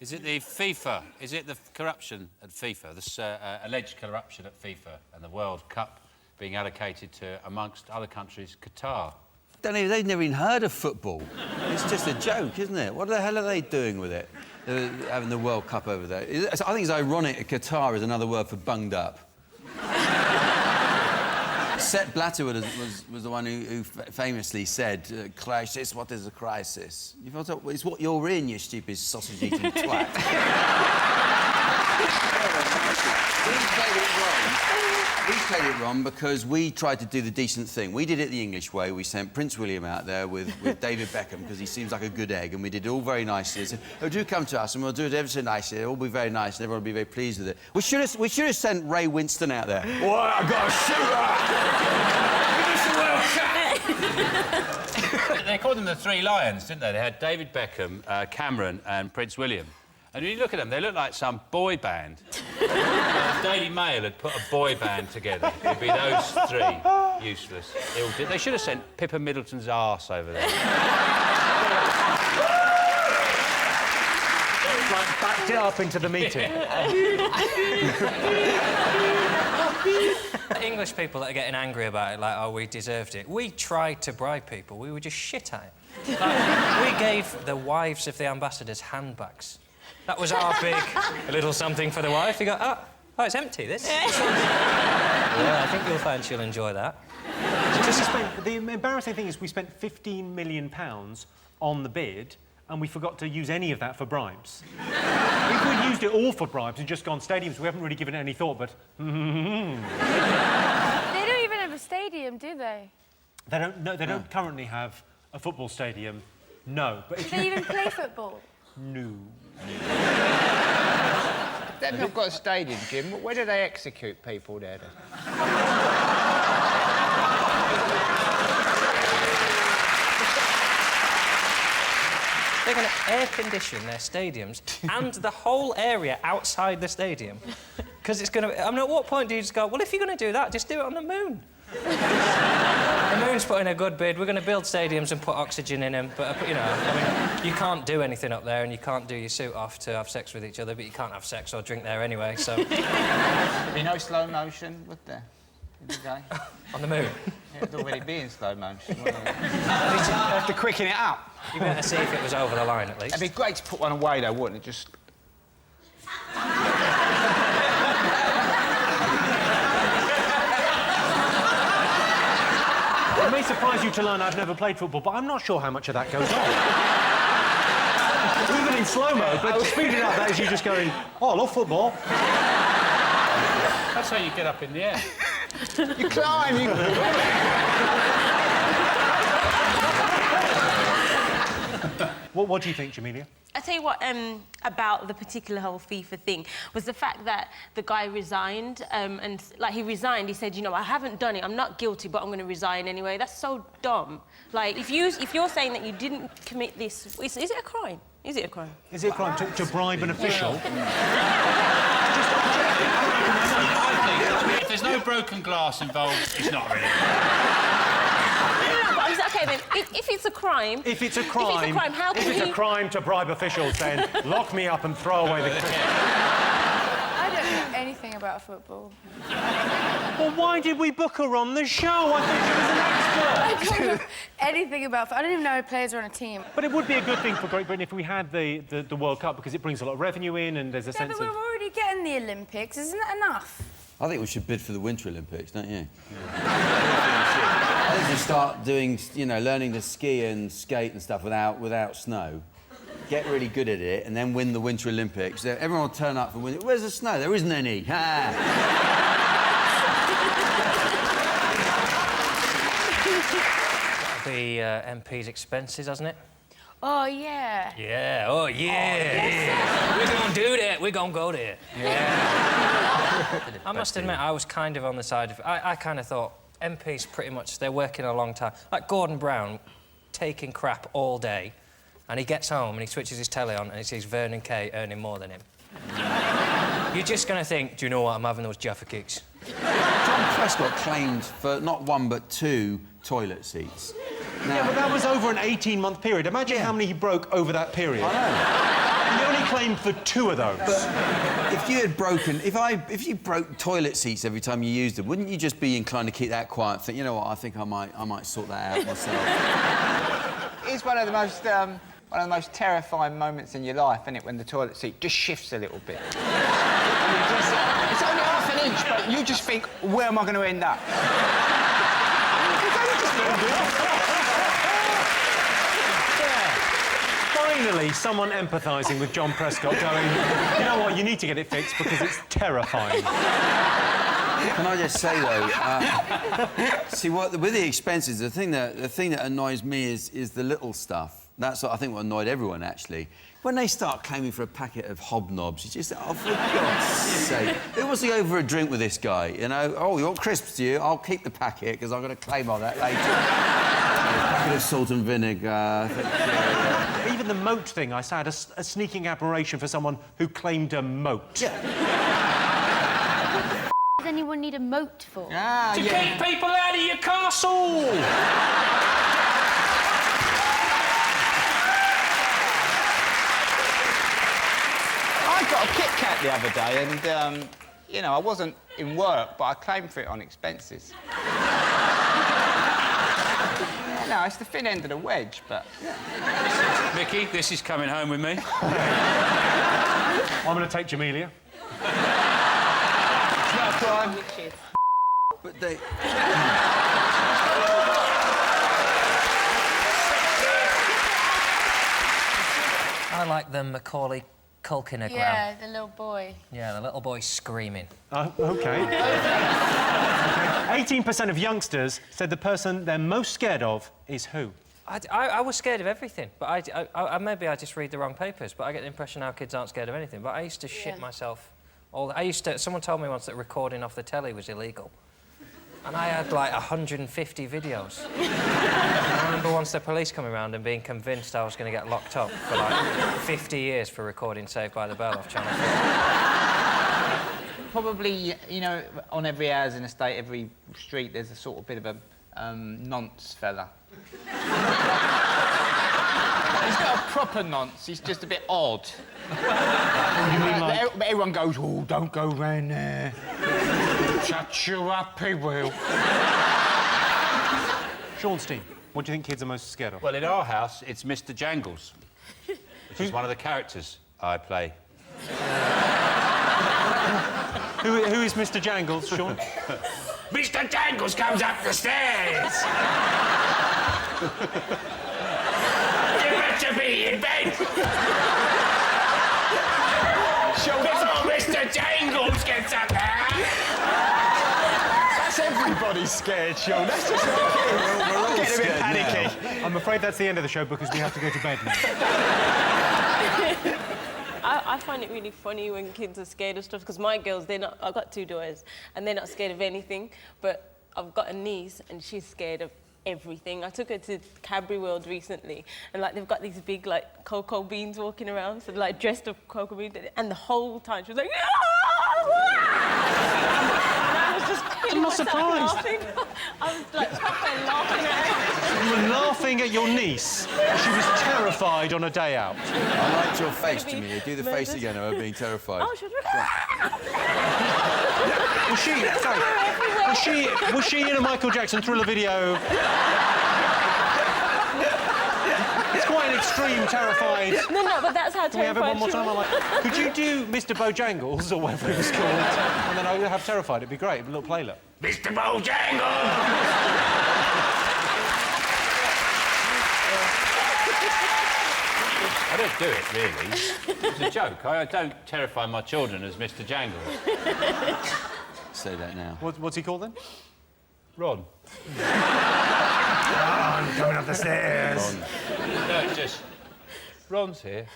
Is it the FIFA? Is it the corruption at FIFA? This alleged corruption at FIFA and the World Cup being allocated to, amongst other countries, Qatar? They've never even heard of football. It's just a joke, isn't it? What the hell are they doing with it? Having the World Cup over there. I think it's ironic that Qatar is another word for bunged up. Sepp Blatter was the one who famously said, crisis, what is a crisis? You thought, it's what you're in, you stupid sausage-eating twat. We played it wrong because we tried to do the decent thing. We did it the English way. We sent Prince William out there with David Beckham because he seems like a good egg, and we did it all very nicely. Said, oh, do come to us and we'll do it ever so nicely. It'll all be very nice and everyone will be very pleased with it. We should have sent Ray Winston out there. What? I've got a shooter! Give us the World Cup! They called them the Three Lions, didn't they? They had David Beckham, Cameron and Prince William. And when you look at them, they look like some boy band. The Daily Mail had put a boy band together. It'd be those three. Useless. They should have sent Pippa Middleton's arse over there. Like, backed it up into the meeting. English people that are getting angry about it, like, oh, we deserved it. We tried to bribe people. We were just shit at it. Like, we gave the wives of the ambassadors handbags. That was our big little something for the wife. You go, oh, it's empty, this. Yeah, I think you'll find she'll enjoy that. The embarrassing thing is we spent £15 million on the bid and we forgot to use any of that for bribes. If we'd used it all for bribes and just gone stadiums, we haven't really given it any thought, but... They don't even have a stadium, do they? They don't, no, they don't currently have a football stadium, no. But Do they even play football? No. They've not got a stadium, Jim. Where do they execute people there, then? They're going to air-condition their stadiums and the whole area outside the stadium. Because it's going to... I mean, at what point do you just go, well, if you're going to do that, just do it on the moon? The moon's put in a good bid. We're going to build stadiums and put oxygen in them, but, you know, I mean, you can't do anything up there and you can't do your suit off to have sex with each other, but you can't have sex or drink there anyway, so... There'd be no slow motion, would there? On the moon? Yeah, it'd already be in slow motion, wouldn't it? You'd have to quicken it up. You better see if it was over the line, at least. It'd be great to put one away, though, wouldn't it? Just... It may surprise you to learn I've never played football, but I'm not sure how much of that goes on. Even in slow-mo, but to speed it up, that is you just going, oh, I love football. That's how you get up in the air. You climb, you... What do you think, Jamelia? I tell you what, about the particular whole FIFA thing was the fact that the guy resigned, and like he resigned, he said, you know, I haven't done it, I'm not guilty, but I'm going to resign anyway. That's so dumb. Like, if you're saying that you didn't commit this, is it a crime? Is it a crime? Is it a crime to bribe an official? If there's no broken glass involved, it's not really. OK, then, if it's a crime... If it's a crime, how can if it's a crime to bribe officials, then lock me up and throw away the... I don't know anything about football. Well, why did we book her on the show? I thought she was an expert. I don't know anything about... I don't even know if players are on a team. But it would be a good thing for Great Britain if we had the World Cup, because it brings a lot of revenue in and there's a sense but of... we're already getting the Olympics. Isn't that enough? I think we should bid for the Winter Olympics, don't you? I think we start doing, you know, learning to ski and skate and stuff without snow. Get really good at it and then win the Winter Olympics. Everyone will turn up for winter. Where's the snow? There isn't any. The MP's expenses, hasn't it? Oh, yeah. Yeah, oh, yeah. We're going to do that. We're going to go there. Yeah. I must admit, I was kind of on the side of... I kind of thought MPs pretty much, they're working a long time. Like Gordon Brown, taking crap all day, and he gets home and he switches his telly on and he sees Vernon Kay earning more than him. You're just going to think, do you know what, I'm having those Jaffa kicks. John Prescott claimed for not one but 2 toilet seats. Now, yeah, but that was over an 18-month period. Imagine how many he broke over that period. I know. He only claimed for 2 of those. If you had broken... If you broke toilet seats every time you used them, wouldn't you just be inclined to keep that quiet and think, you know what, I think I might sort that out myself? It's one of the most terrifying moments in your life, isn't it, when the toilet seat just shifts a little bit. It's only half an inch, but you just think, where am I going to end up? Finally, someone empathising with John Prescott going, you know what, you need to get it fixed because it's terrifying. Can I just say, though, see, with the expenses, the thing that annoys me is the little stuff. That's, I think, what annoyed everyone, actually. When they start claiming for a packet of hobnobs, you just... Oh, for God's sake. Who wants to go for a drink with this guy, you know? Oh, you want crisps, do you? I'll keep the packet, because I'm going to claim on that later. A packet of salt and vinegar. Even the moat thing, I had a sneaking admiration for someone who claimed a moat. Yeah. Does anyone need a moat for? To keep people out of your castle! I got a Kit Kat the other day and, you know, I wasn't in work, but I claimed for it on expenses. Yeah, no, it's the thin end of the wedge, but... Yeah. Mickey, this is coming home with me. I'm going to take Jamelia. It's not a crime. But they... I like the Macaulay Culkin-ogram. Yeah, the little boy. Yeah, the little boy screaming. OK. 18% of youngsters said the person they're most scared of is who? I was scared of everything, but maybe I just read the wrong papers, but I get the impression our kids aren't scared of anything. But I used to shit myself. Someone told me once that recording off the telly was illegal. And I had, like, 150 videos. I remember once the police coming around and being convinced I was going to get locked up for, like, 50 years for recording Saved by the Bell off Channel 4. Probably, you know, on every housing estate, every street, there's a sort of bit of a nonce fella. He's not a proper nonce, he's just a bit odd. You mean like... But everyone goes, oh, don't go round there. Shut you up, he will. Sean Steen, what do you think kids are most scared of? Well, in our house, it's Mr. Jangles, which is one of the characters I play. Who is Mr. Jangles, Sean? Mr. Jangles comes up the stairs! You better be in bed! Before Mr. Jangles gets up there! That's everybody's scared, Sean. That's just I'm getting a bit panicky. I'm afraid that's the end of the show because we have to go to bed now. I find it really funny when kids are scared of stuff, because my girls, I've got 2 daughters, and they're not scared of anything, but I've got a niece, and she's scared of everything. I took her to Cadbury World recently, and, like, they've got these big, like, cocoa beans walking around, so, like, dressed up cocoa beans, and the whole time she was like... I'm not surprised. Laughing. I was, like, proper laughing at her. You were laughing at your niece. She was terrified on a day out. I liked your face, Jamelia. Do the face again of her being terrified. Oh, she was... Was she in a Michael Jackson Thriller video? It's quite an extreme, terrified... No, but that's how Can we have it one more time? Could you do Mr. Bojangles, or whatever it was called, and then I would have terrified? It'd be great, a little playlet. Mr. Bojangles! I don't do it, really. It's a joke. I don't terrify my children as Mr. Jangles. Say that now. What's he called then? Ron. Ron, coming up the stairs. No, it's just... Ron's here.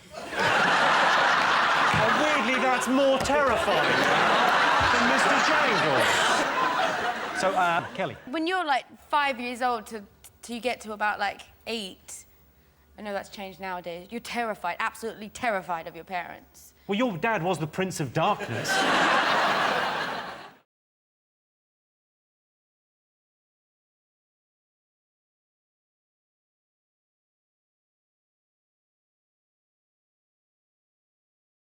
Oh, weirdly, that's more terrifying than Mr. Jangles. So, Kelly. When you're like 5 years old till you get to about like 8, I know that's changed nowadays, you're terrified, absolutely terrified of your parents. Well, your dad was the Prince of Darkness.